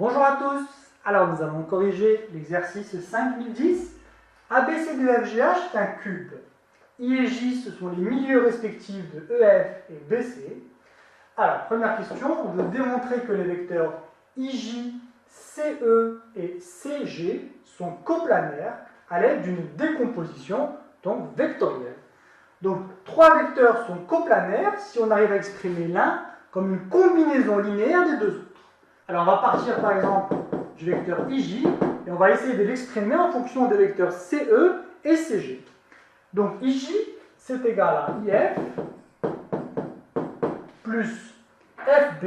Bonjour à tous, alors nous allons corriger l'exercice 5010. ABCDEFGH est un cube. I et J, ce sont les milieux respectifs de EF et BC. Alors, première question, on veut démontrer que les vecteurs IJ, CE et CG sont coplanaires à l'aide d'une décomposition donc vectorielle. Donc, trois vecteurs sont coplanaires si on arrive à exprimer l'un comme une combinaison linéaire des deux autres. Alors, on va partir par exemple du vecteur IJ et on va essayer de l'exprimer en fonction des vecteurs CE et CG. Donc, IJ, c'est égal à IF plus FB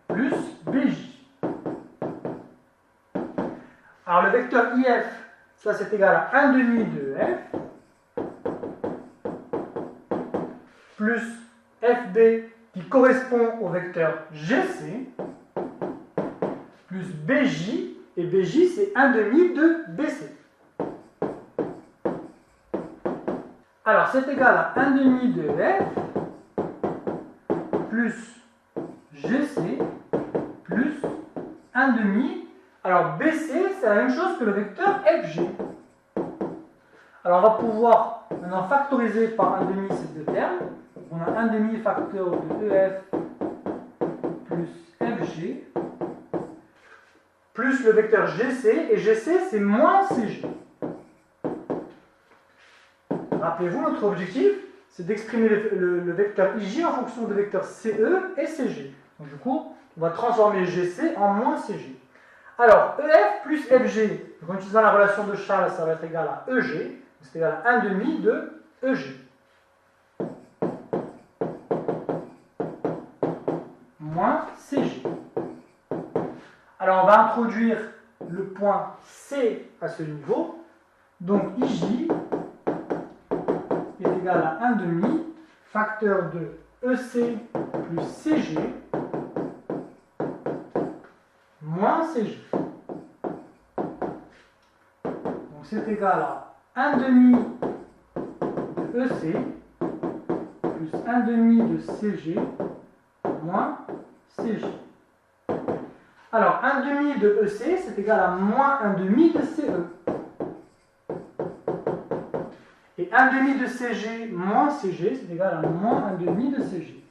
plus BJ. Alors, le vecteur IF, ça c'est égal à 1 demi de F plus FB qui correspond au vecteur GC plus BJ, et BJ c'est 1 demi de BC. Alors c'est égal à 1 demi de F plus GC plus 1 demi. Alors BC c'est la même chose que le vecteur FG. Alors on va pouvoir maintenant factoriser par 1 demi ces deux termes. On a 1 demi facteur de EF plus FG plus le vecteur GC, et GC c'est moins CG. Rappelez-vous, notre objectif c'est d'exprimer le vecteur IJ en fonction des vecteurs CE et CG. Donc du coup, on va transformer GC en moins CG. Alors, EF plus FG, donc en utilisant la relation de Charles, ça va être égal à EG, c'est égal à 1 demi de EG. Moins CG. Alors on va introduire le point C à ce niveau. Donc IJ est égal à 1 demi facteur de EC plus CG moins CG. Donc c'est égal à 1 demi de EC plus 1 demi de CG moins CG. Alors, 1 demi de EC, c'est égal à moins 1 demi de CE. Et 1 demi de CG moins CG, c'est égal à moins 1 demi de CG.